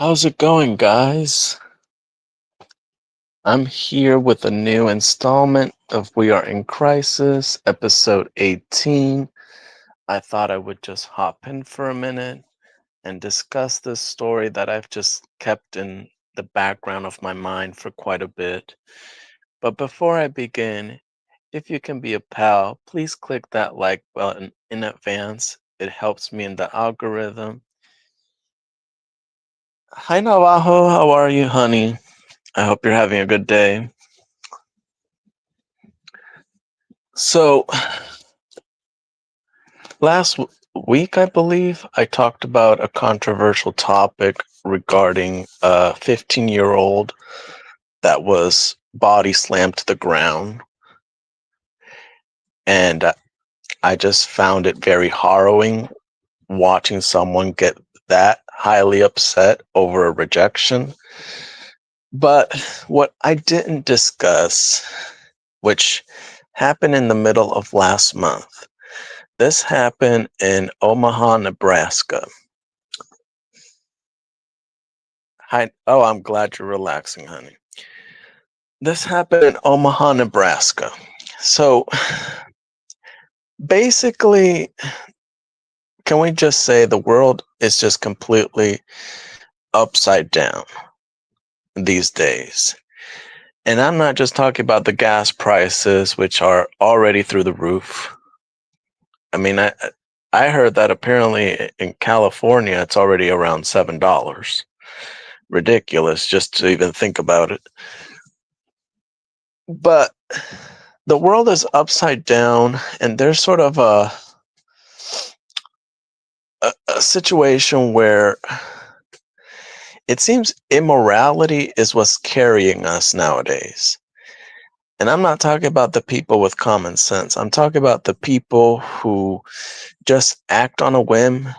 How's it going, guys? I'm here with a new installment of We Are in Crisis, episode 18. I thought I would just hop in for a minute and discuss this story that I've just kept in the background of my mind for quite a bit. But before I begin, if you can be a pal, please click that like button in advance. It helps me in the algorithm. Hi, Navajo. How are you, honey? I hope you're having a good day. So, last week, I believe, I talked about a controversial topic regarding a 15-year-old that was body slammed to the ground. And I just found it very harrowing watching someone get that highly upset over a rejection. But what I didn't discuss, which happened in the middle of last month, this happened in Omaha, Nebraska. I'm glad you're relaxing, honey. This happened in Omaha, Nebraska. So basically, can we just say the world is just completely upside down these days? And I'm not just talking about the gas prices, which are already through the roof. I mean, I heard that apparently in California, it's already around $7. Ridiculous just to even think about it. But the world is upside down, and there's sort of a situation where it seems immorality is what's carrying us nowadays. And I'm not talking about the people with common sense. I'm talking about the people who just act on a whim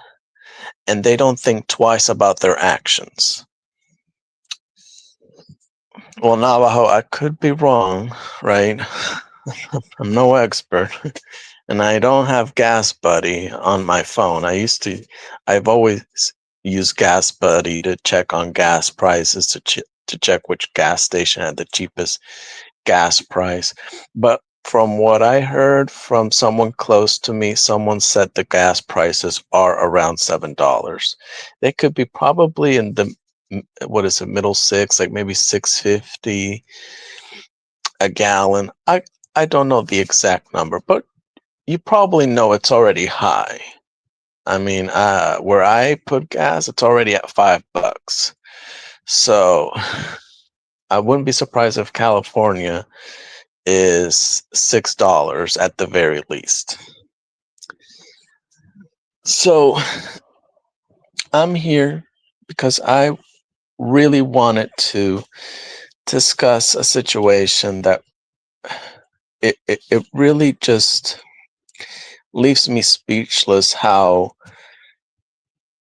and they don't think twice about their actions. Well, Navajo, I could be wrong, right? I'm no expert. And I don't have Gas Buddy on my phone. I've always used Gas Buddy to check on gas prices, to check which gas station had the cheapest gas price. But from what I heard from someone close to me, someone said the gas prices are around $7. They could be probably in the middle six, like maybe 6.50 a gallon. I don't know the exact number, but you probably know it's already high. I mean, where I put gas, it's already at $5. So I wouldn't be surprised if California is $6 at the very least. So I'm here because I really wanted to discuss a situation that it really just leaves me speechless, how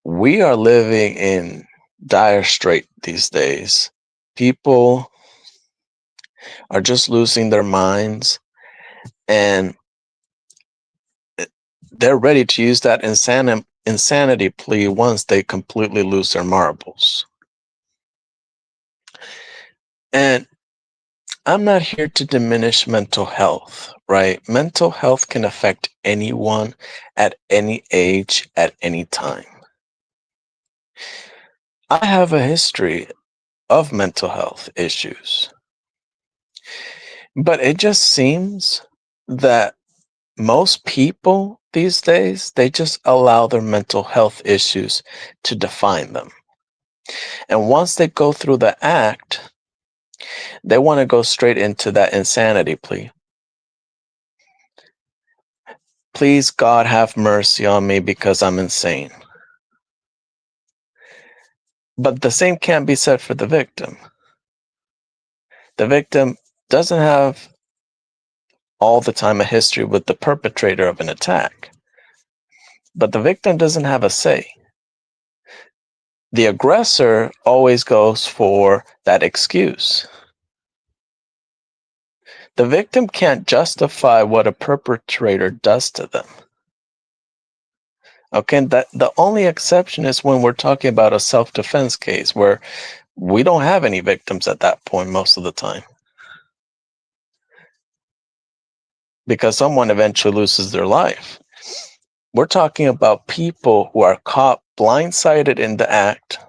we are living in dire strait these days. People are just losing their minds, and they're ready to use that insanity plea once they completely lose their marbles. And I'm not here to diminish mental health, right? Mental health can affect anyone at any age, at any time. I have a history of mental health issues, but it just seems that most people these days, they just allow their mental health issues to define them. And once they go through the act, they want to go straight into that insanity plea. Please, God, have mercy on me because I'm insane. But the same can't be said for the victim. The victim doesn't have all the time a history with the perpetrator of an attack. But the victim doesn't have a say. The aggressor always goes for that excuse. The victim can't justify what a perpetrator does to them. Okay, that the only exception is when we're talking about a self-defense case where we don't have any victims at that point most of the time because someone eventually loses their life. We're talking about people who are caught blindsided in the act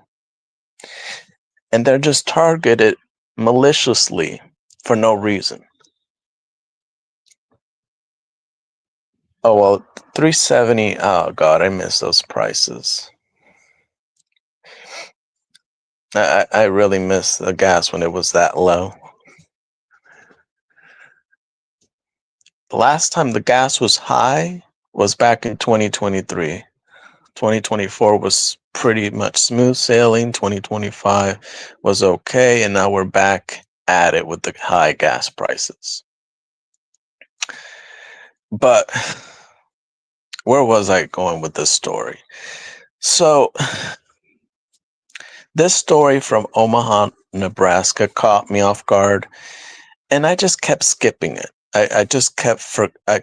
and they're just targeted maliciously for no reason. Oh well, 370. Oh god, I miss those prices. I really miss the gas when it was that low. The last time the gas was high was back in 2023. 2024 was pretty much smooth sailing. 2025 was okay, and now we're back at it with the high gas prices. But where was I going with this story? So, this story from Omaha, Nebraska caught me off guard, and I just kept skipping it. I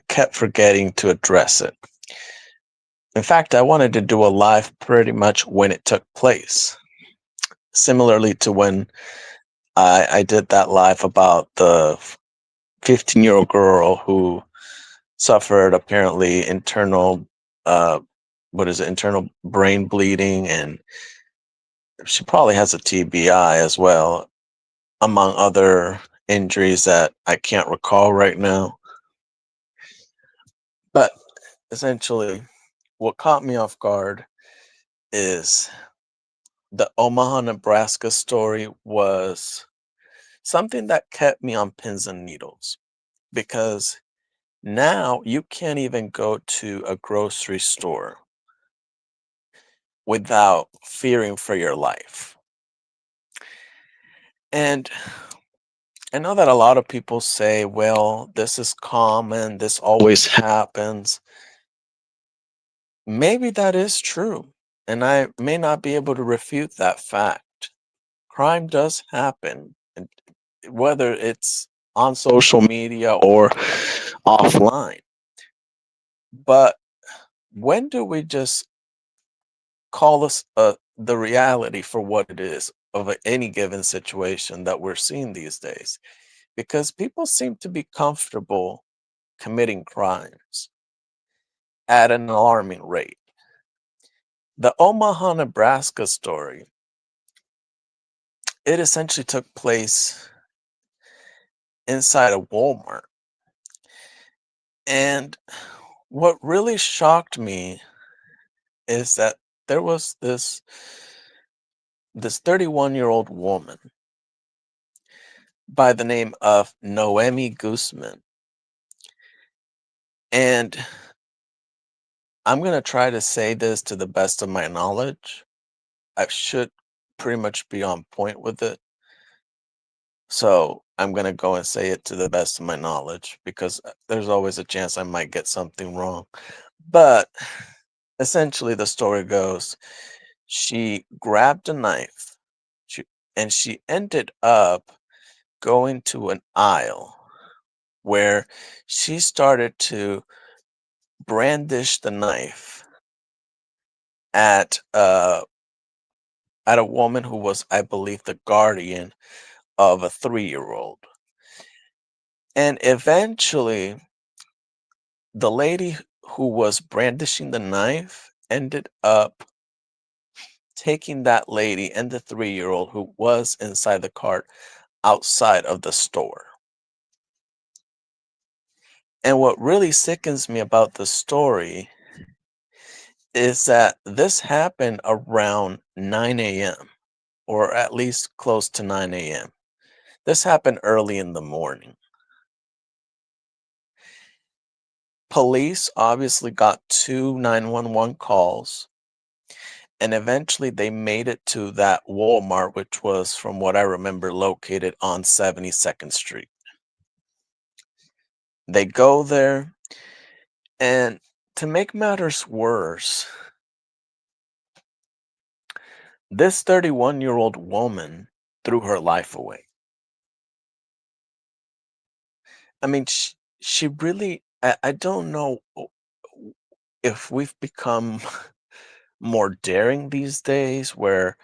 kept forgetting to address it. In fact, I wanted to do a live pretty much when it took place, similarly to when I did that live about the 15-year-old girl who suffered apparently internal, uh, internal brain bleeding, and she probably has a TBI as well, among other injuries that I can't recall right now. But essentially, what caught me off guard is the Omaha, Nebraska story was something that kept me on pins and needles because now you can't even go to a grocery store without fearing for your life. And I know that a lot of people say, well, this is common, this always happens. Maybe that is true, and I may not be able to refute that fact. Crime does happen, and whether it's on social media or offline. But when do we just call us the reality for what it is of any given situation that we're seeing these days? Because people seem to be comfortable committing crimes at an alarming rate. The Omaha, Nebraska story, it essentially took place inside a Walmart. And what really shocked me is that there was this 31-year-old woman by the name of Noemi Guzman. And I'm going to try to say this to the best of my knowledge. I should pretty much be on point with it. So I'm going to go and say it to the best of my knowledge because there's always a chance I might get something wrong. But essentially, the story goes she grabbed a knife she, and she ended up going to an aisle where she started to brandish the knife at a woman who was, I believe, the guardian of a 3-year-old. And eventually, the lady who was brandishing the knife ended up taking that lady and the 3-year-old who was inside the cart outside of the store. And what really sickens me about the story is that this happened around 9 a.m., or at least close to 9 a.m. This happened early in the morning. Police obviously got two 911 calls, and eventually they made it to that Walmart, which was, from what I remember, located on 72nd Street. They go there, and to make matters worse, this 31-year-old woman threw her life away. I mean, she really, I don't know if we've become more daring these days where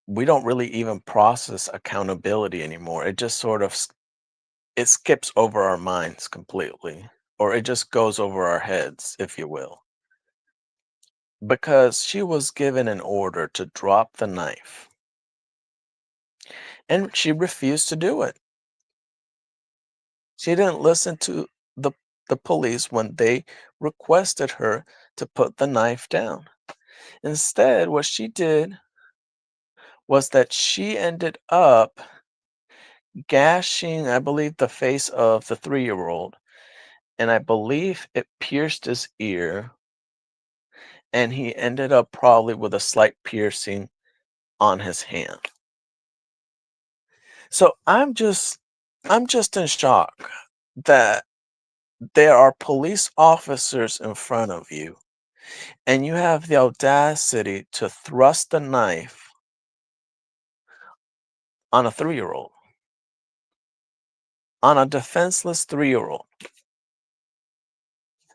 we don't really even process accountability anymore. It just sort of it skips over our minds completely, or it just goes over our heads, if you will. Because she was given an order to drop the knife, and she refused to do it. She didn't listen to the the police when they requested her to put the knife down. Instead, what she did was that she ended up gashing, I believe, the face of the 3-year-old, and I believe it pierced his ear, and he ended up probably with a slight piercing on his hand. So I'm just in shock that there are police officers in front of you, and you have the audacity to thrust a knife on a 3-year-old, on a defenseless 3-year-old.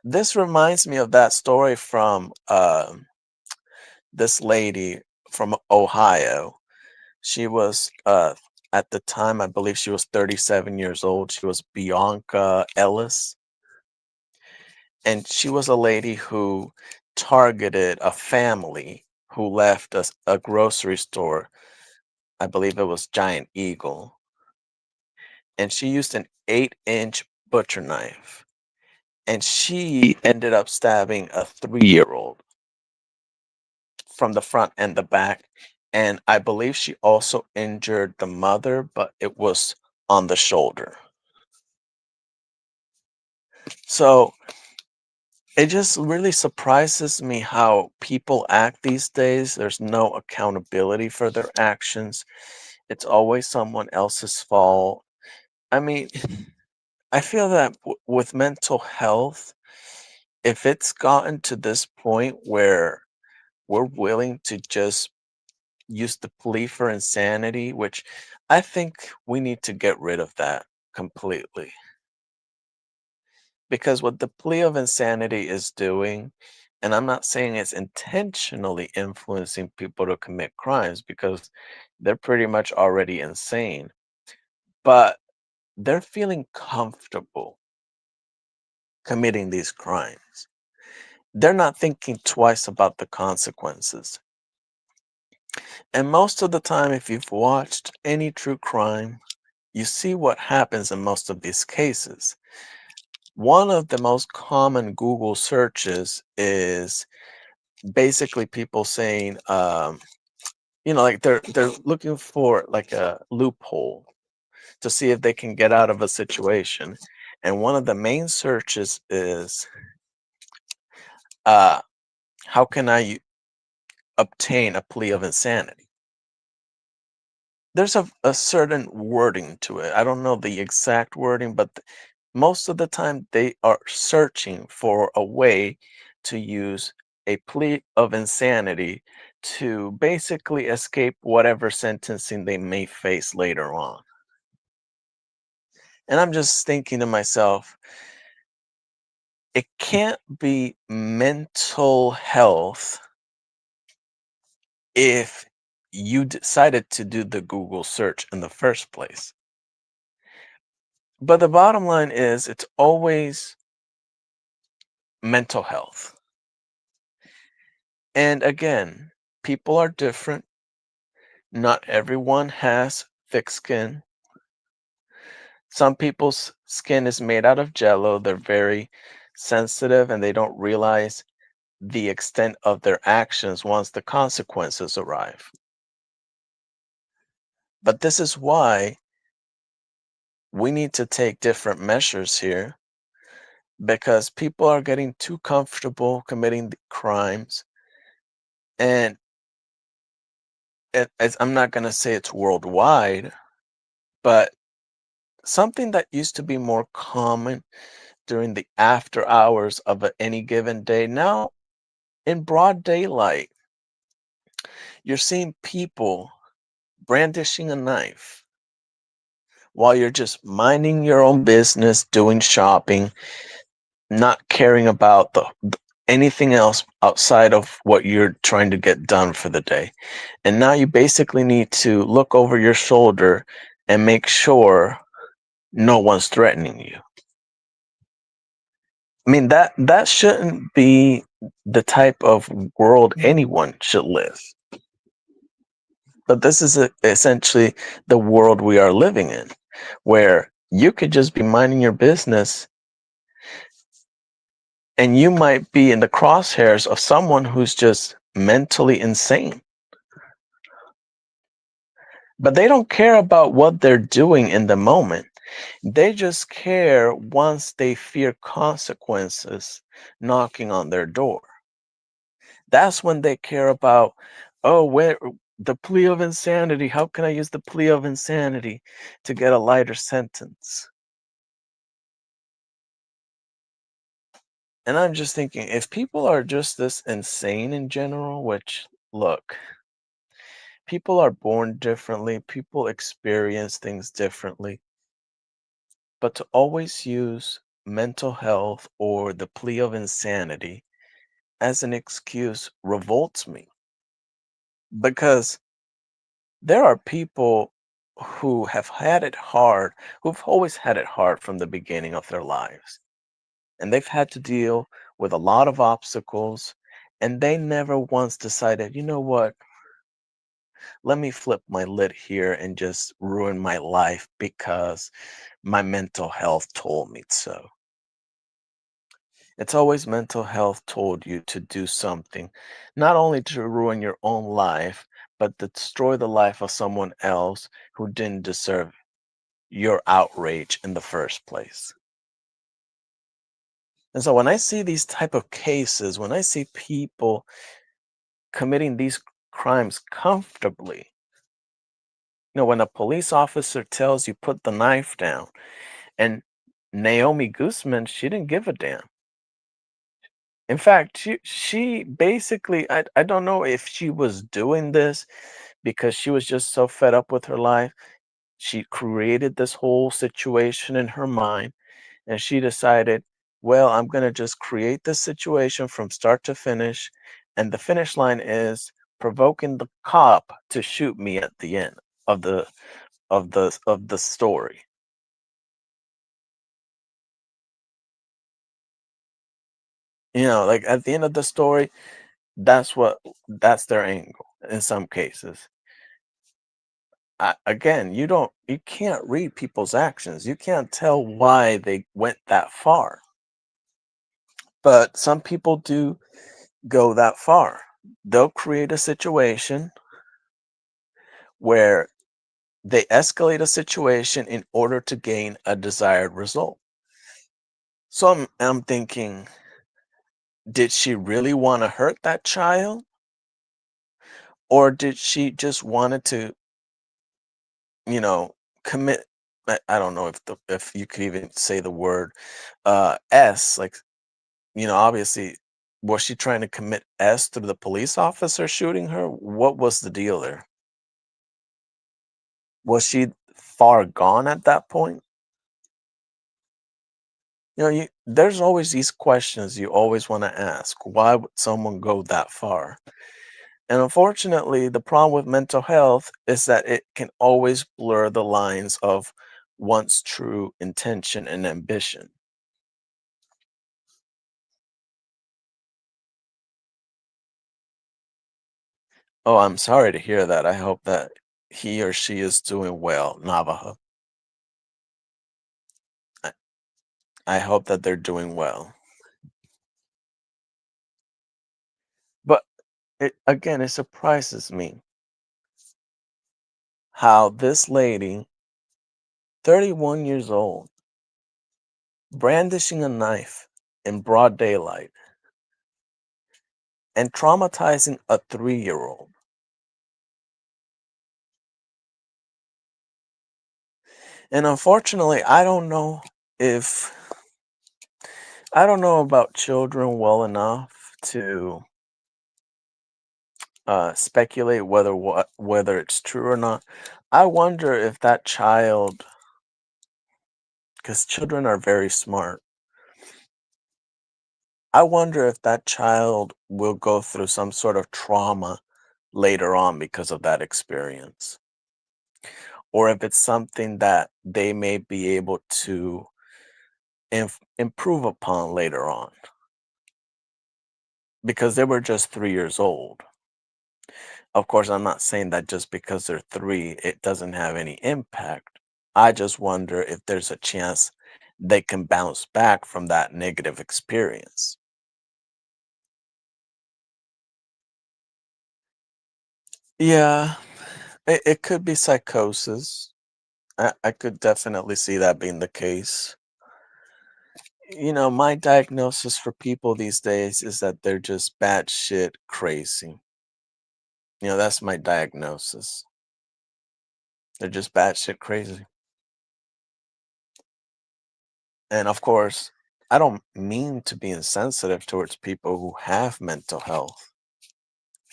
This reminds me of that story from this lady from Ohio. She was at the time, I believe she was 37 years old. She was Bianca Ellis, and she was a lady who targeted a family who left a grocery store. I believe it was Giant Eagle, and she used an 8-inch butcher knife, and she ended up stabbing a 3-year-old from the front and the back. And I believe she also injured the mother, but it was on the shoulder. So it just really surprises me how people act these days. There's no accountability for their actions. It's always someone else's fault. I mean, I feel that with mental health, if it's gotten to this point where we're willing to just use the plea for insanity, which I think we need to get rid of that completely. Because what the plea of insanity is doing, and I'm not saying it's intentionally influencing people to commit crimes because they're pretty much already insane, but they're feeling comfortable committing these crimes. They're not thinking twice about the consequences. And most of the time, if you've watched any true crime, you see what happens in most of these cases. One of the most common Google searches is basically people saying, like they're looking for like a loophole to see if they can get out of a situation. And one of the main searches is, uh, how can I obtain a plea of insanity? There's a certain wording to it. I don't know the exact wording, but most of the time they are searching for a way to use a plea of insanity to basically escape whatever sentencing they may face later on. And I'm just thinking to myself, it can't be mental health if you decided to do the Google search in the first place. But the bottom line is, it's always mental health. And again, people are different. Not everyone has thick skin. Some people's skin is made out of jello. They're very sensitive and they don't realize the extent of their actions once the consequences arrive. But this is why we need to take different measures here, because people are getting too comfortable committing the crimes. And I'm not going to say it's worldwide, but something that used to be more common during the after hours of any given day, now in broad daylight, you're seeing people brandishing a knife while you're just minding your own business, doing shopping, not caring about anything else outside of what you're trying to get done for the day. And now you basically need to look over your shoulder and make sure no one's threatening you. I mean, that shouldn't be the type of world anyone should live. But this is essentially the world we are living in, where you could just be minding your business and you might be in the crosshairs of someone who's just mentally insane. But they don't care about what they're doing in the moment. They just care once they fear consequences knocking on their door. That's when they care about, oh, where the plea of insanity. How can I use the plea of insanity to get a lighter sentence? And I'm just thinking, if people are just this insane in general, which, look, people are born differently, people experience things differently, but to always use mental health or the plea of insanity as an excuse revolts me, because there are people who have had it hard, who've always had it hard from the beginning of their lives. And they've had to deal with a lot of obstacles. And they never once decided, you know what, let me flip my lid here and just ruin my life because my mental health told me so. It's always mental health told you to do something, not only to ruin your own life, but to destroy the life of someone else who didn't deserve your outrage in the first place. And so when I see these type of cases, when I see people committing these crimes comfortably, when a police officer tells you put the knife down, and Naomi Guzman, she didn't give a damn. In fact, she basically, I don't know if she was doing this because she was just so fed up with her life. She created this whole situation in her mind, and she decided, well, I'm going to just create this situation from start to finish, and the finish line is provoking the cop to shoot me at the end of the story. Like at the end of the story, that's their angle in some cases. Again, you can't read people's actions. You can't tell why they went that far. But some people do go that far. They'll create a situation where they escalate a situation in order to gain a desired result. So I'm thinking, did she really want to hurt that child? Or did she just wanted to, you know, commit, I don't know if you could even say the word S, like, obviously, was she trying to commit S through the police officer shooting her? What was the deal there? Was she far gone at that point? There's always these questions you always want to ask. Why would someone go that far? And unfortunately, the problem with mental health is that it can always blur the lines of one's true intention and ambition. Oh, I'm sorry to hear that. I hope that he or she is doing well, Navajo. I, I hope that they're doing well. But again, it surprises me how this lady, 31 years old, brandishing a knife in broad daylight and traumatizing a 3-year old. And unfortunately, if I don't know about children well enough to speculate whether it's true or not. I wonder if that child, because children are very smart, I wonder if that child will go through some sort of trauma later on because of that experience, or if it's something that they may be able to improve upon later on because they were just 3 years old. Of course, I'm not saying that just because they're three, it doesn't have any impact. I just wonder if there's a chance they can bounce back from that negative experience. Yeah, it could be psychosis. I could definitely see that being the case. My diagnosis for people these days is that they're just batshit crazy. That's my diagnosis. They're just batshit crazy. And of course, I don't mean to be insensitive towards people who have mental health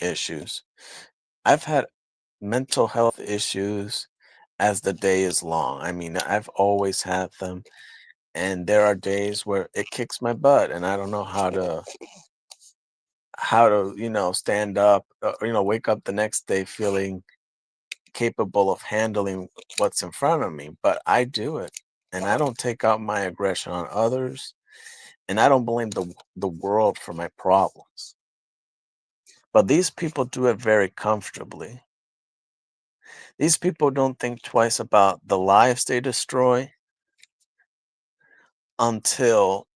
issues. I've had mental health issues as the day is long. I mean, I've always had them, and there are days where it kicks my butt and I don't know how to stand up, wake up the next day feeling capable of handling what's in front of me, but I do it. And I don't take out my aggression on others, and I don't blame the world for my problems. But these people do it very comfortably. These people don't think twice about the lives they destroy until,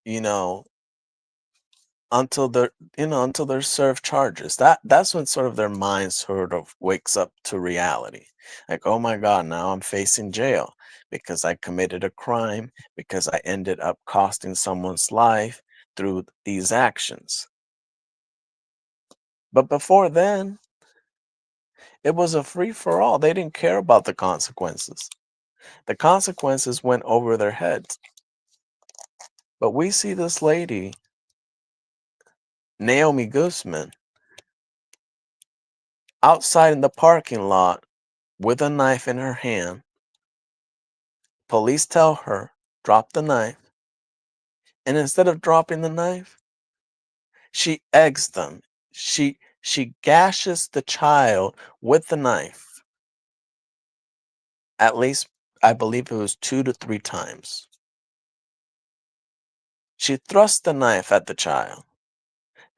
until they're served charges. That's when sort of their mind sort of wakes up to reality. Like, oh my God, now I'm facing jail because I committed a crime, because I ended up costing someone's life through these actions. But before then, it was a free for all. They didn't care about the consequences. The consequences went over their heads. But we see this lady, Naomi Guzman, outside in the parking lot with a knife in her hand. Police tell her, drop the knife. And instead of dropping the knife, she eggs them. She gashes the child with the knife. At least I believe it was 2 to 3 times. She thrusts the knife at the child.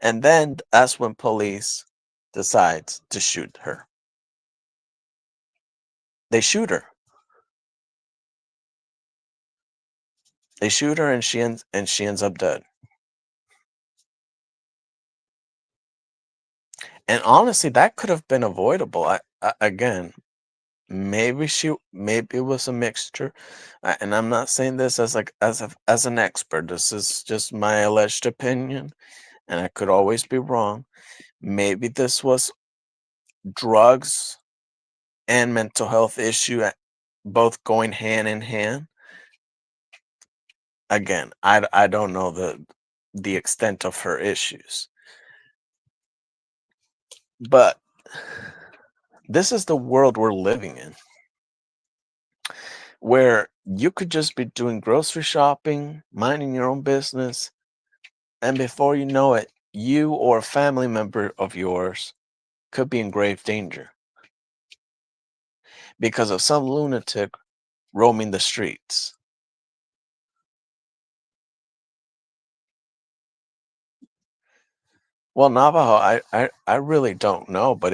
And then that's when police decides to shoot her. They shoot her. They shoot her and she ends up dead. And honestly, that could have been avoidable. Again, maybe it was a mixture, and I'm not saying this as an expert. This is just my alleged opinion, and I could always be wrong. Maybe this was drugs and mental health issue both going hand in hand. Again, I don't know the extent of her issues, but this is the world we're living in, where you could just be doing grocery shopping, minding your own business, and before you know it, you or a family member of yours could be in grave danger because of some lunatic roaming the streets. Well, Navajo, I really don't know, but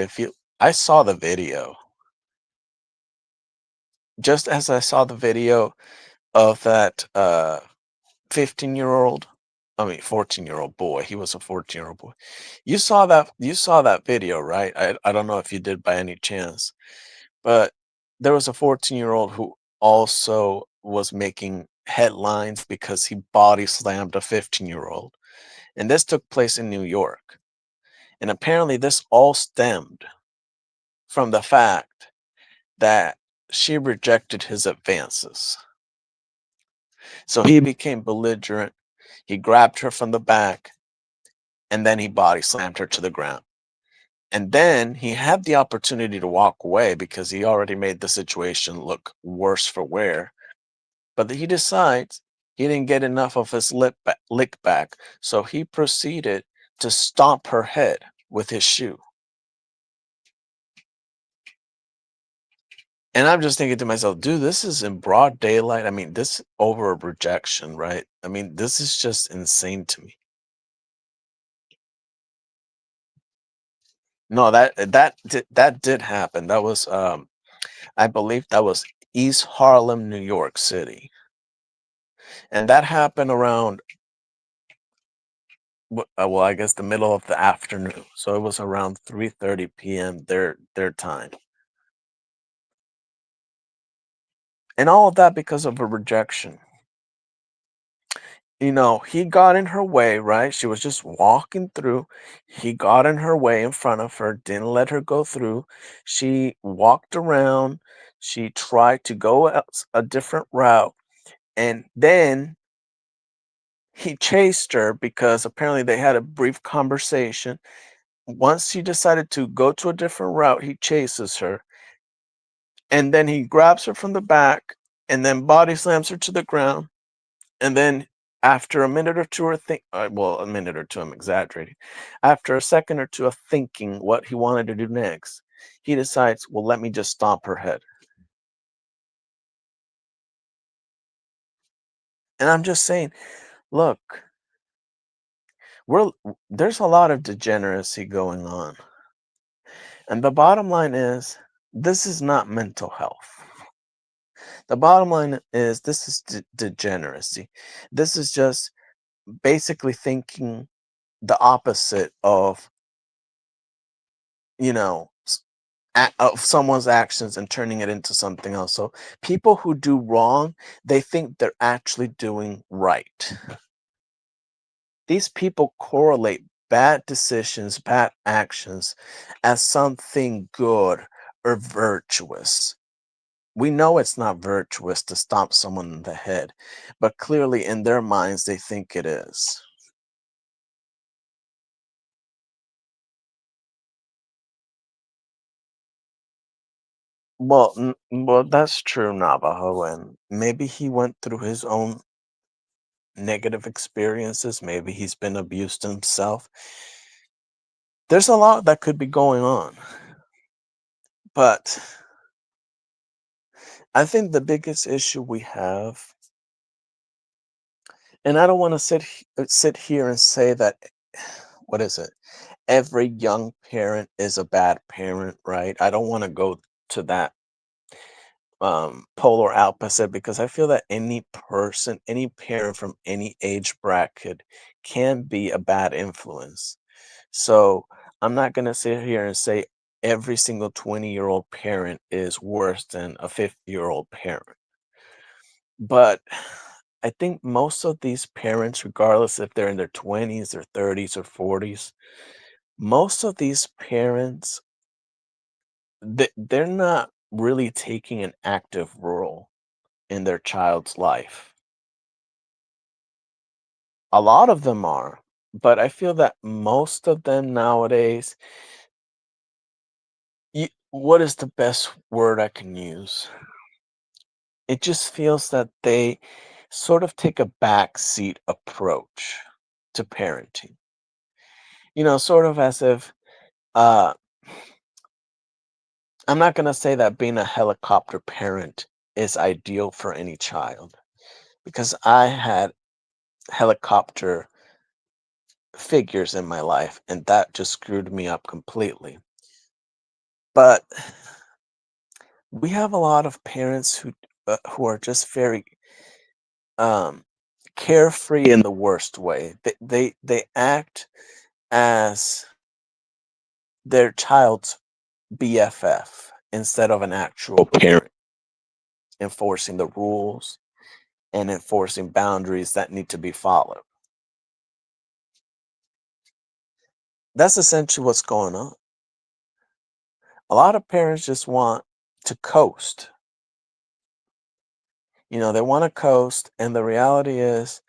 I saw the video. Just as I saw the video of that 15-year-old, I mean 14-year-old boy. He was a 14-year-old boy. You saw that video, right? I don't know if you did by any chance, but there was a 14-year-old who also was making headlines because he body slammed a 15-year-old. And this took place in New York. And apparently this all stemmed from the fact that she rejected his advances. So he became belligerent. He grabbed her from the back and then he body slammed her to the ground. And then he had the opportunity to walk away because he already made the situation look worse for wear. But he decides He didn't get enough of his lick back, so he proceeded to stomp her head with his shoe. And I'm just thinking to myself, dude, this is in broad daylight. I mean, this over a rejection, right? I mean, this is just insane to me. No, that did happen. That was I believe that was East Harlem, New York City. And that happened around well, I guess the middle of the afternoon. So it was around 3:30 p.m. their time. And all of that because of a rejection. He got in her way, right? She was just walking through. He got in her way in front of her, didn't let her go through. She walked around. She tried to go a different route. And then he chased her because apparently they had a brief conversation. Once she decided to go to a different route, he chases her. And then he grabs her from the back and then body slams her to the ground. And then after a minute or two well, a minute or two, I'm exaggerating. After a second or two of thinking what he wanted to do next, he decides, well, let me just stomp her head. And I'm just saying, look, we're there's a lot of degeneracy going on. And the bottom line is, this is not mental health. The bottom line is, this is degeneracy. This is just basically thinking the opposite of, you know, of someone's actions and turning it into something else. So people who do wrong, they think they're actually doing right. These people correlate bad decisions, bad actions as something good or virtuous. We know it's not virtuous to stomp someone in the head, but clearly in their minds they think it is. Well, that's true, Navajo, and maybe he went through his own negative experiences. Maybe he's been abused himself. There's a lot that could be going on, but I think the biggest issue we have, and I don't want to sit here and say that, what is it? Every young parent is a bad parent, right? I don't want to go to that polar opposite, because I feel that any person, any parent from any age bracket can be a bad influence. So I'm not going to sit here and say every single 20-year-old parent is worse than a 50-year-old parent. But I think most of these parents, regardless if they're in their 20s or 30s or 40s, most of these parents, they're not really taking an active role in their child's life. A lot of them are, but I feel that most of them nowadays, what is the best word I can use? It just feels that they sort of take a backseat approach to parenting. Sort of as if, uh, I'm not going to say that being a helicopter parent is ideal for any child, because I had helicopter figures in my life and that just screwed me up completely. But we have a lot of parents who are just very um carefree in the worst way. They act as their child's BFF instead of an actual parent, enforcing the rules and enforcing boundaries that need to be followed. That's essentially what's going on. A lot of parents just want to coast. They want to coast, and the reality is,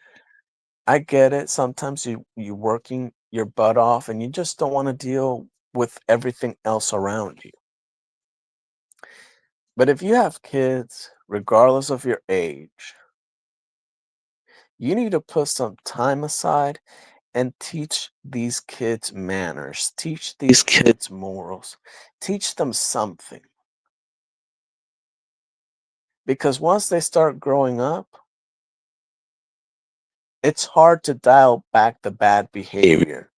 I get it. Sometimes you working your butt off and you just don't want to deal with everything else around you. But if you have kids, regardless of your age, You need to put some time aside and teach these kids manners, teach these kids morals, teach them something. Because once they start growing up, it's hard to dial back the bad behavior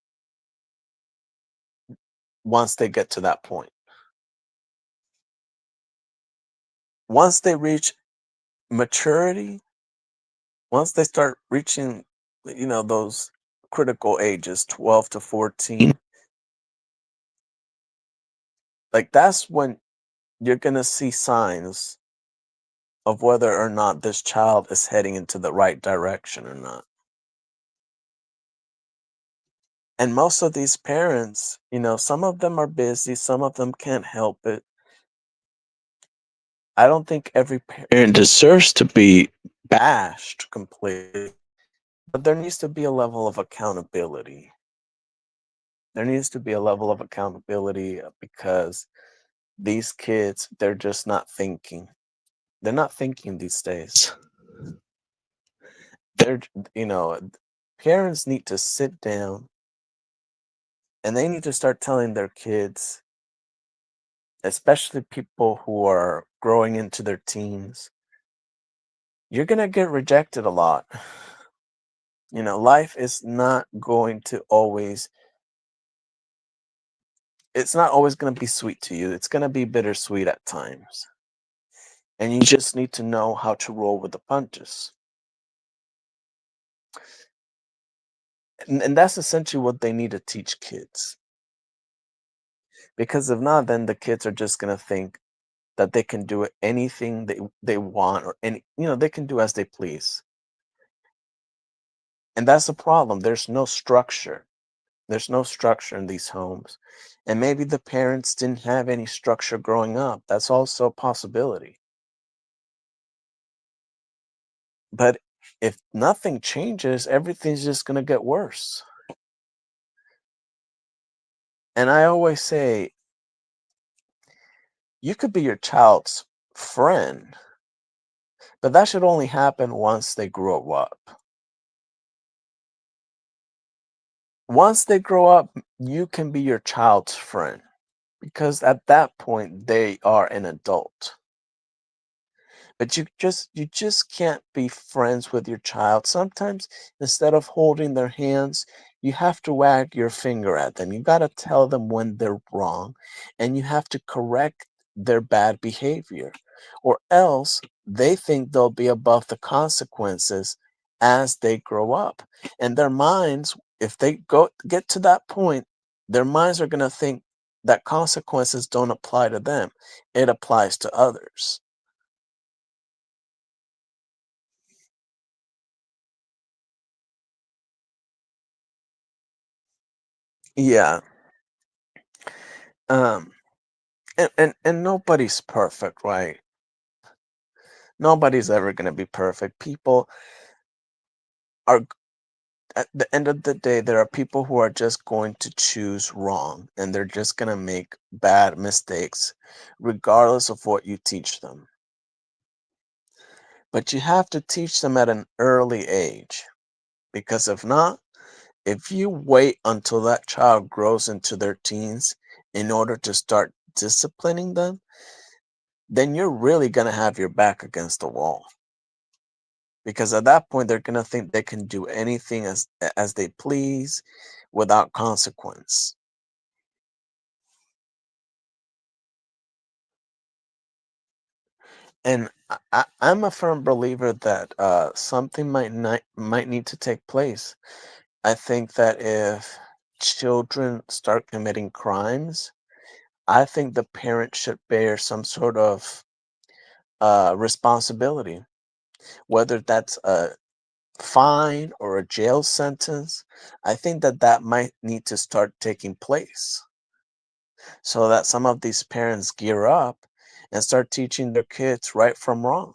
once they get to that point. Once they reach maturity, once they start reaching, those critical ages, 12 to 14, like that's when you're going to see signs of whether or not this child is heading into the right direction or not. And most of these parents, some of them are busy, some of them can't help it. I don't think every parent deserves to be bashed completely, but there needs to be a level of accountability. There needs to be a level of accountability because these kids, they're just not thinking. They're not thinking these days. They're, you know, Parents need to sit down and they need to start telling their kids, especially people who are growing into their teens, you're going to get rejected a lot. Life is not going to always, it's not always going to be sweet to you. It's going to be bittersweet at times. And you just need to know how to roll with the punches. And that's essentially what they need to teach kids. Because if not, then the kids are just going to think that they can do anything they want, or they can do as they please. And that's the problem. There's no structure. There's no structure in these homes. And maybe the parents didn't have any structure growing up. That's also a possibility. But if nothing changes, everything's just going to get worse. And I always say, you could be your child's friend, but that should only happen once they grow up. Once they grow up, you can be your child's friend because at that point they are an adult. But you just can't be friends with your child. Sometimes instead of holding their hands, you have to wag your finger at them. You got to tell them when they're wrong and you have to correct their bad behavior, or else they think they'll be above the consequences as they grow up. And their minds, if they get to that point, their minds are going to think that consequences don't apply to them. It applies to others. Yeah. Um, and nobody's perfect, right? Nobody's ever going to be perfect. People are, at the end of the day, there are people who are just going to choose wrong and they're just going to make bad mistakes, regardless of what you teach them. But you have to teach them at an early age because if not, if you wait until that child grows into their teens in order to start disciplining them, then you're really going to have your back against the wall. Because at that point they're going to think they can do anything as they please without consequence. And I'm a firm believer that something might need to take place. I think that if children start committing crimes, I think the parent should bear some sort of responsibility, whether that's a fine or a jail sentence. I think that might need to start taking place so that some of these parents gear up and start teaching their kids right from wrong.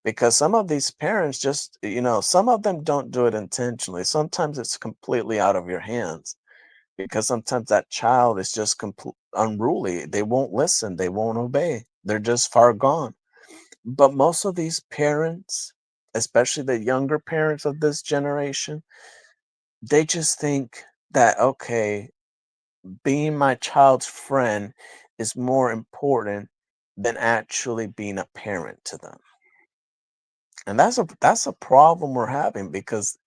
Because some of these parents just, some of them don't do it intentionally. Sometimes it's completely out of your hands because sometimes that child is just unruly. They won't listen, they won't obey, they're just far gone. But most of these parents, especially the younger parents of this generation, they just think that, okay, being my child's friend is more important than actually being a parent to them. And that's a problem we're having because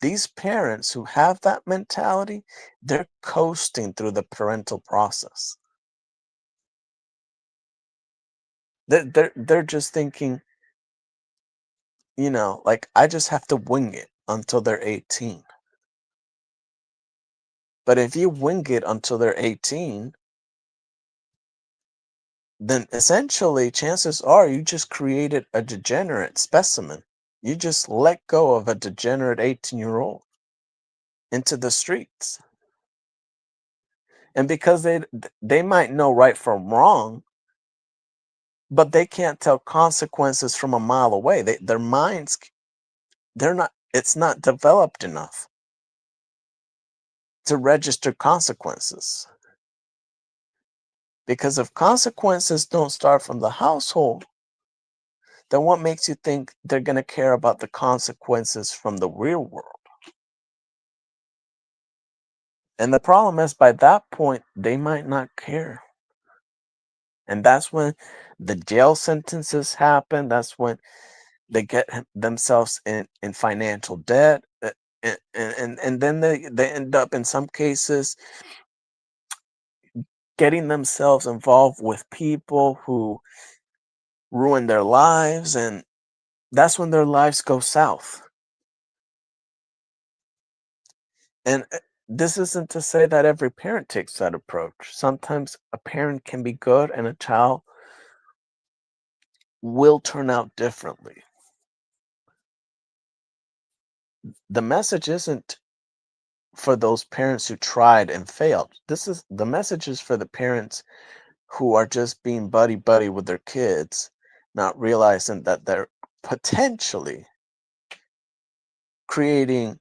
these parents who have that mentality, they're coasting through the parental process. They're just thinking, like I just have to wing it until they're 18. But if you wing it until they're 18, then essentially chances are you just created a degenerate specimen. You just let go of a degenerate 18-year-old into the streets. And because they might know right from wrong, but they can't tell consequences from a mile away. Their minds, they're not it's not developed enough to register consequences. Because if consequences don't start from the household, then what makes you think they're going to care about the consequences from the real world? And the problem is, by that point, they might not care. And that's when the jail sentences happen. That's when they get themselves in financial debt. And then they end up, in some cases, getting themselves involved with people who ruin their lives. And that's when their lives go south. And this isn't to say that every parent takes that approach. Sometimes a parent can be good and a child will turn out differently. The message isn't for those parents who tried and failed. The message is for the parents who are just being buddy buddy with their kids, not realizing that they're potentially creating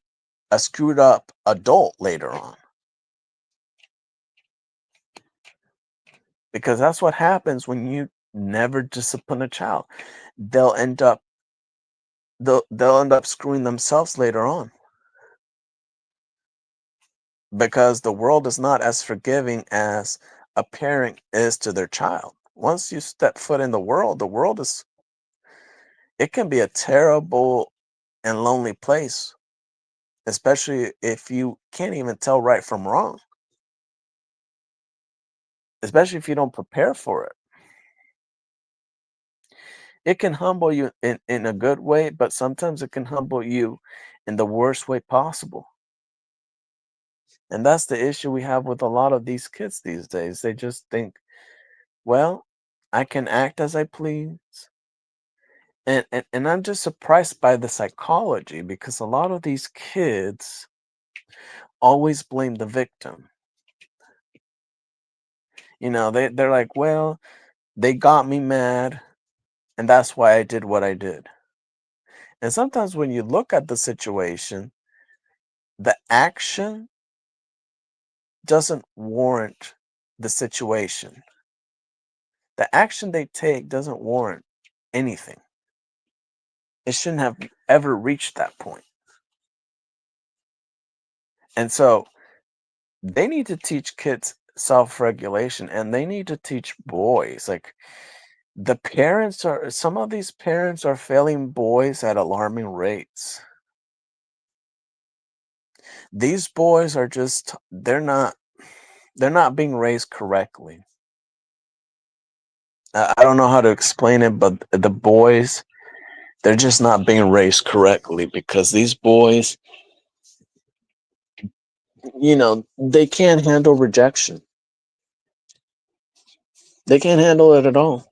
a screwed up adult later on. Because that's what happens when you never discipline a child. They'll end up they'll end up screwing themselves later on. Because the world is not as forgiving as a parent is to their child. Once you step foot in the world is it can be a terrible and lonely place, especially if you can't even tell right from wrong, especially if you don't prepare for it. It can humble you in a good way, but sometimes it can humble you in the worst way possible. And that's the issue we have with a lot of these kids these days. They just think, well, I can act as I please. And I'm just surprised by the psychology because a lot of these kids always blame the victim. They're like, well, they got me mad, and that's why I did what I did. And sometimes when you look at the situation, the action doesn't warrant the situation. The action they take doesn't warrant anything. It shouldn't have ever reached that point. And so they need to teach kids self-regulation, and they need to teach boys. Like, some of these parents are failing boys at alarming rates. These boys are just they're not being raised correctly. I don't know how to explain it, but the boys, they're just not being raised correctly because these boys, they can't handle rejection. They can't handle it at all.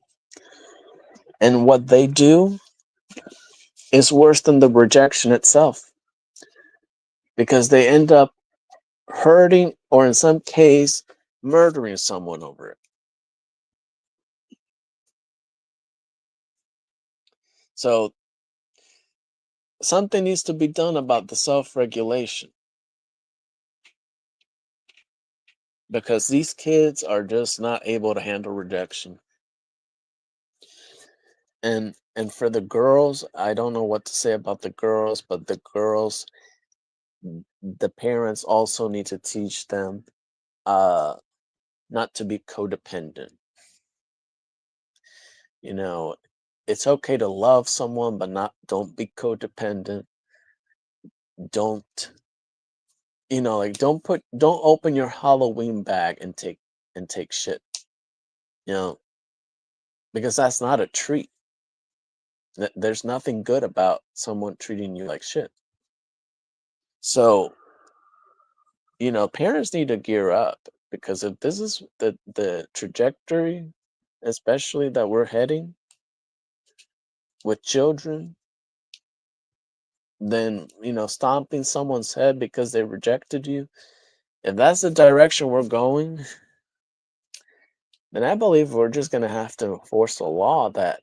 And what they do is worse than the rejection itself because they end up hurting or, in some case, murdering someone over it. So something needs to be done about the self-regulation because these kids are just not able to handle rejection. And for the girls, I don't know what to say about the girls, but the girls, the parents also need to teach them uh not to be codependent. You know, it's okay to love someone, but not don't be codependent. Don't, like, don't open your Halloween bag and take shit, you know, because that's not a treat. There's nothing good about someone treating you like shit. So, parents need to gear up, because if this is the trajectory, especially that we're heading with children, then, stomping someone's head because they rejected you, if that's the direction we're going, then I believe we're just going to have to enforce a law that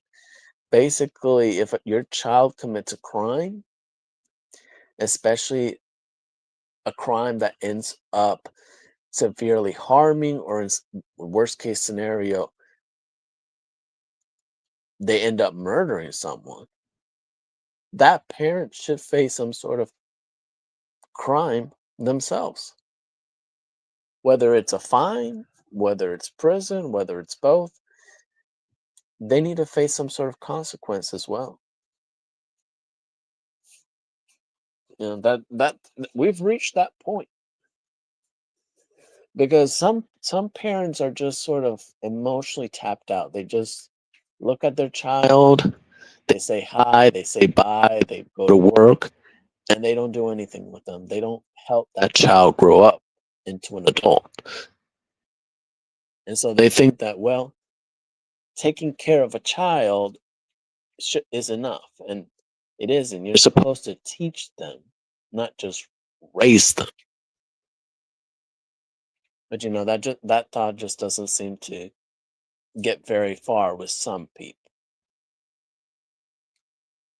basically, if your child commits a crime, especially a crime that ends up severely harming, or in worst case scenario, they end up murdering someone, that parent should face some sort of crime themselves. Whether it's a fine, whether it's prison, whether it's both, they need to face some sort of consequence as well. That we've reached that point, because some parents are just sort of emotionally tapped out. They just look at their child, they say hi, they say bye, they go to work, and they don't do anything with them. They don't help that child grow up into an adult. And so they think that, well, taking care of a child is enough. And it isn't. You're supposed to teach them, not just raise them. But that thought just doesn't seem to get very far with some people.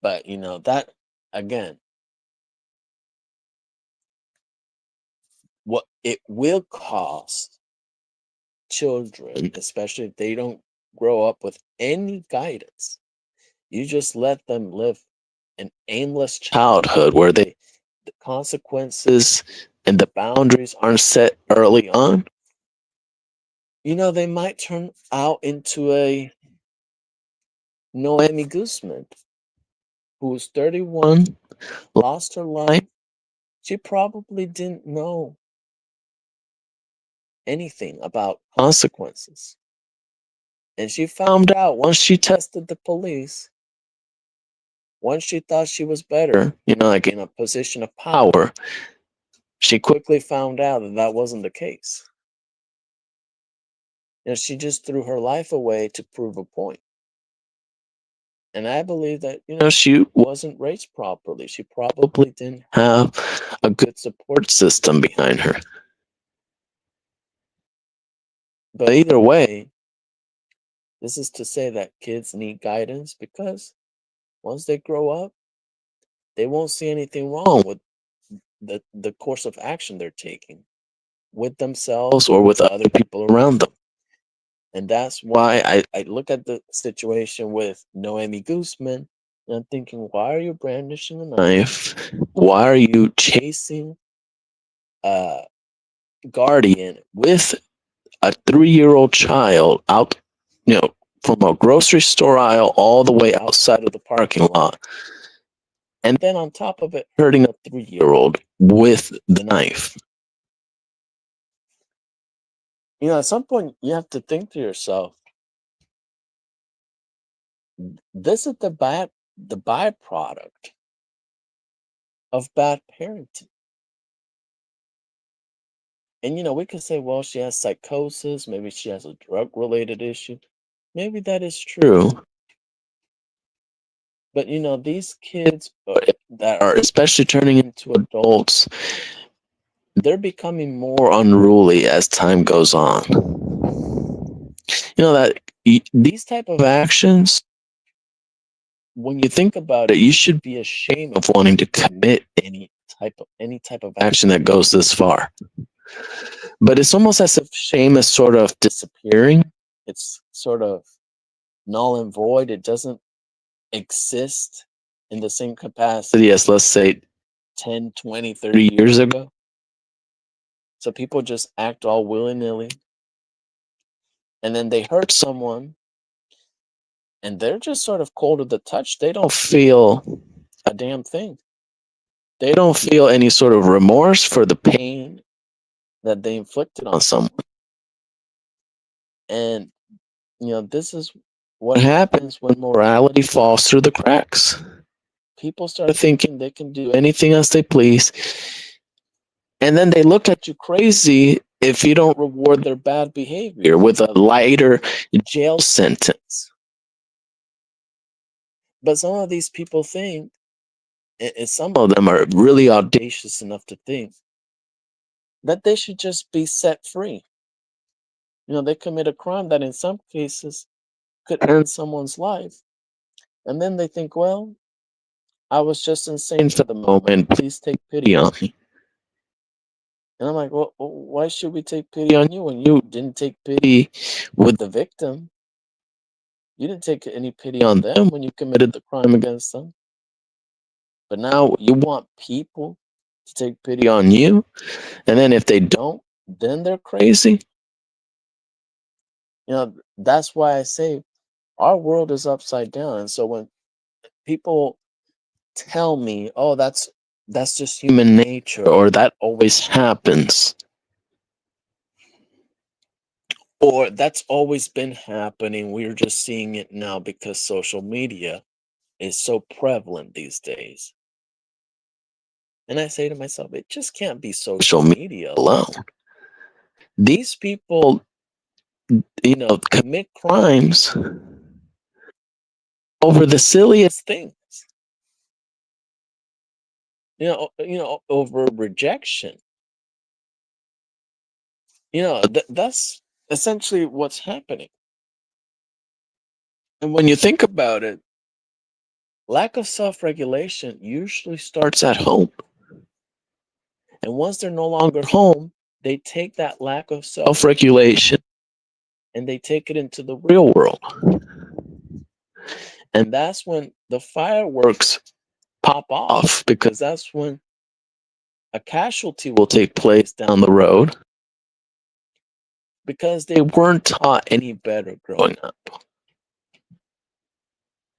But that, again, what it will cost children, especially if they don't grow up with any guidance. You just let them live an aimless childhood where the consequences and the boundaries aren't set early on. They might turn out into a Noemi Guzman, who was 31, lost her life. She probably didn't know anything about consequences. And she found out once she tested the police, once she thought she was better, like in a position of power, she quickly found out that that wasn't the case. She just threw her life away to prove a point. And I believe that, she wasn't raised properly. She probably didn't have a good support system behind her. But either way, this is to say that kids need guidance, because once they grow up, they won't see anything wrong with the course of action they're taking with themselves or with other people around them. And that's why I look at the situation with Noemi Guzman, and I'm thinking, why are you brandishing a knife? Why are you chasing a guardian with a 3-year-old child out, from a grocery store aisle all the way outside of the parking lot? And then on top of it, hurting a 3-year-old with the knife. At some point, you have to think to yourself, this is the byproduct of bad parenting. And we could say, well, she has psychosis, maybe she has a drug-related issue. Maybe that is true. But these kids that are especially turning into adults, they're becoming more unruly as time goes on. That these type of actions, when you think about it, you should be ashamed of wanting to commit any type of action that goes this far. But it's almost as if shame is sort of disappearing. It's sort of null and void. It doesn't exist in the same capacity as, let's say, 10, 20, 30 years ago. So people just act all willy-nilly, and then they hurt someone, and they're just sort of cold to the touch. They don't feel a damn thing. They don't feel any sort of remorse for the pain that they inflicted on someone. And, this is what happens when morality falls through the cracks. People start thinking they can do anything as they please, and then they look at you crazy if you don't reward their bad behavior with a lighter jail sentence. But some of these people think, and some of them are really audacious enough to think, that they should just be set free. They commit a crime that in some cases could end someone's life. And then they think, well, I was just insane for the moment. Please take pity on me. And I'm like, well, why should we take pity on you when you didn't take pity with the victim? You didn't take any pity on them when you committed the crime against them. But now you want people to take pity on you. And then if they don't, then they're crazy. That's why I say our world is upside down. And so when people tell me, oh, that's just human nature, or that always happens, or that's always been happening, we're just seeing it now because social media is so prevalent these days. And I say to myself, it just can't be social media alone. These people, commit crimes over the silliest things. Over rejection. That's essentially what's happening. And when you think about it, lack of self-regulation usually starts at home. And once they're no longer home, they take that lack of self-regulation and they take it into the real world. And that's when the fireworks pop off, because that's when a casualty will take place down the road, because they weren't taught any better growing up.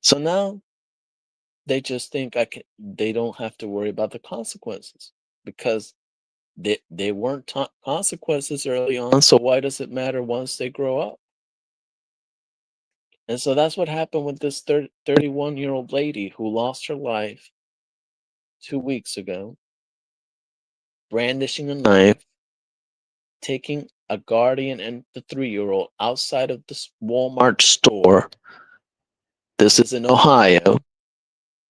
So now they just think they don't have to worry about the consequences, because they weren't taught consequences early on. So why does it matter once they grow up? And so that's what happened with this 31-year-old lady who lost her life 2 weeks ago, brandishing a knife, taking a guardian and the 3-year-old outside of this Walmart store. This is in Ohio.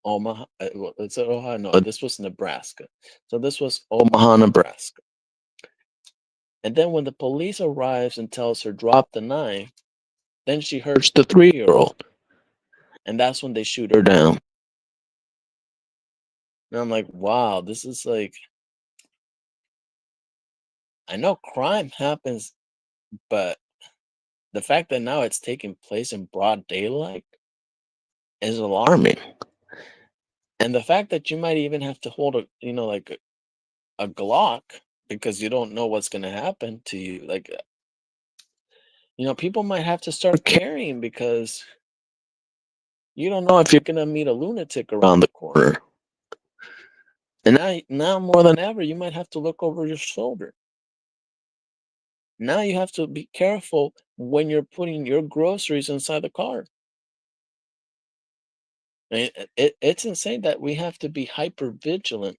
Omaha. It's Ohio. No, this was Nebraska. So this was Omaha, Nebraska. And then when the police arrives and tells her drop the knife, then she hurts the 3-year-old. And that's when they shoot her down. And I'm like, wow, this is like, I know crime happens, but the fact that now it's taking place in broad daylight is alarming. And the fact that you might even have to hold a Glock because you don't know what's going to happen to you. People might have to start carrying because you don't know if you're going to meet a lunatic around the corner. And now more than ever, you might have to look over your shoulder. Now you have to be careful when you're putting your groceries inside the car. It's insane that we have to be hyper vigilant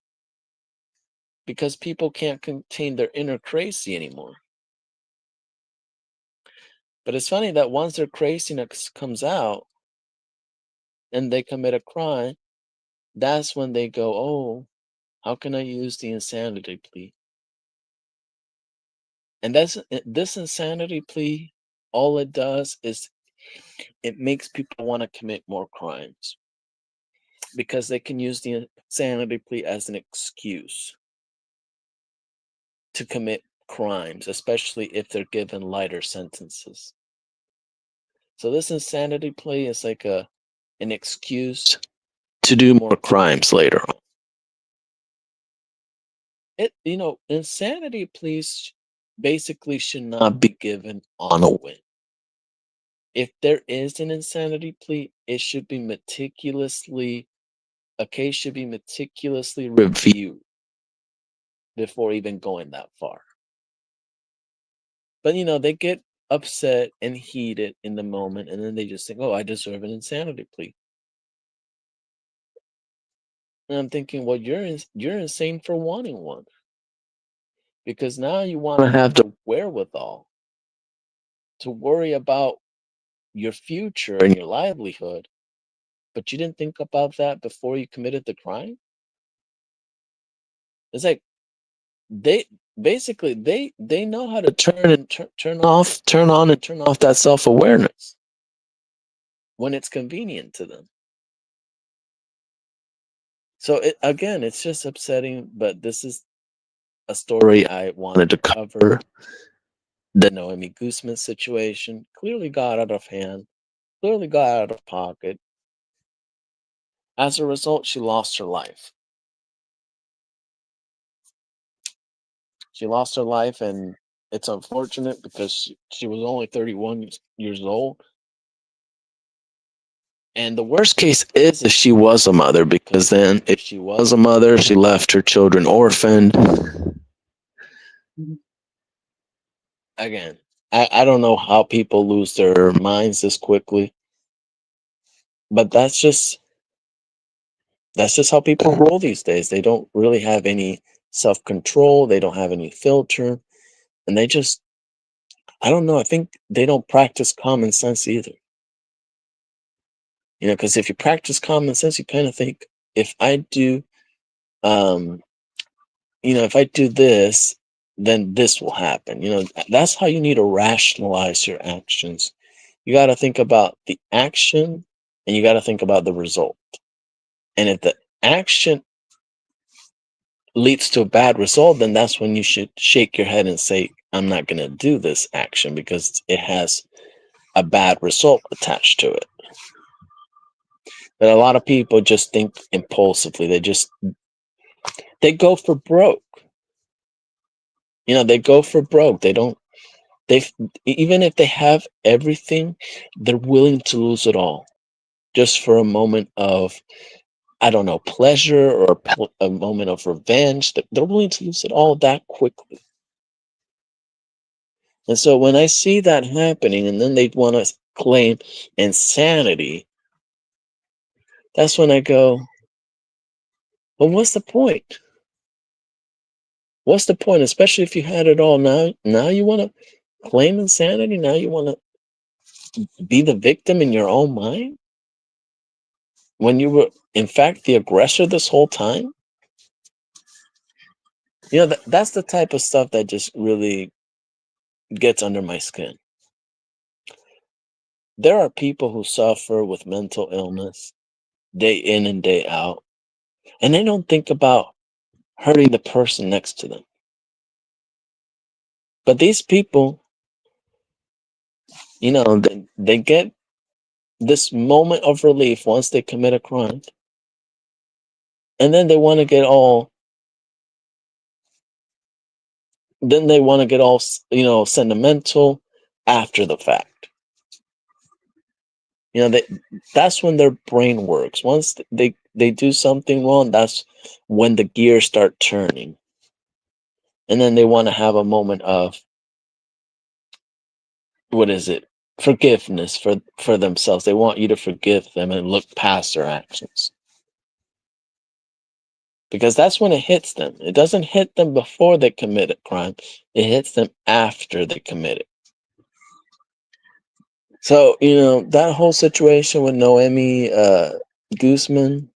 because people can't contain their inner crazy anymore. But it's funny that once their craziness comes out and they commit a crime, that's when they go, oh, how can I use the insanity plea? And this insanity plea, all it does is it makes people want to commit more crimes because they can use the insanity plea as an excuse to commit crimes, especially if they're given lighter sentences. So this insanity plea is like an excuse to do more crimes later on. Insanity pleas basically should not be given on a whim. If there is an insanity plea, it should be a case should be meticulously reviewed before even going that far. But they get upset and heated in the moment, and then they just think, "Oh, I deserve an insanity plea." And I'm thinking, well, you're insane for wanting one, because now you want to have the wherewithal to worry about your future and your livelihood, but you didn't think about that before you committed the crime. It's like they basically they know how to turn on and turn off that self-awareness when it's convenient to them. So again, it's just upsetting, but this is a story I wanted to cover. The Noemi Guzman situation clearly got out of hand, clearly got out of pocket. As a result, she lost her life. She lost her life, and it's unfortunate because she was only 31 years old. And the worst case is if she was a mother, because then if she was a mother, she left her children orphaned. Again, I don't know how people lose their minds this quickly, but that's just how people roll these days. They don't really have any self-control. They don't have any filter, and I don't know. I think they don't practice common sense either. Because if you practice common sense, you kind of think, if I do, um, if I do this, then this will happen. That's how you need to rationalize your actions. You got to think about the action, and you got to think about the result. And if the action leads to a bad result, then that's when you should shake your head and say, I'm not going to do this action because it has a bad result attached to it. But a lot of people just think impulsively. They go for broke. They go for broke. They even if they have everything, they're willing to lose it all just for a moment of, I don't know, pleasure, or a moment of revenge. They're willing to lose it all that quickly. And so when I see that happening, and then they want to claim insanity, that's when I go, well, what's the point? What's the point? Especially if you had it all. Now you want to claim insanity? Now you want to be the victim in your own mind? When you were, in fact, the aggressor this whole time? That's the type of stuff that just really gets under my skin. There are people who suffer with mental illness day in and day out, and they don't think about hurting the person next to them. But these people, they get this moment of relief once they commit a crime, and then they want to get all sentimental after the fact. That's when their brain works. Once they do something wrong, that's when the gears start turning, and then they want to have a moment of, what is it, forgiveness for themselves. They want you to forgive them and look past their actions, because that's when it hits them. It doesn't hit them before they commit a crime. It hits them after they commit it. So, that whole situation with Noemi Guzman,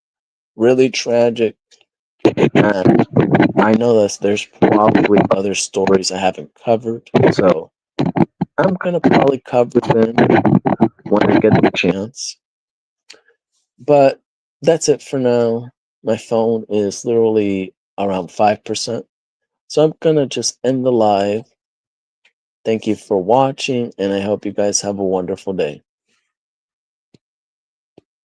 really tragic. And I know that there's probably other stories I haven't covered. So I'm going to probably cover them when I get the chance. But that's it for now. My phone is literally around 5%. So I'm going to just end the live. Thank you for watching, and I hope you guys have a wonderful day.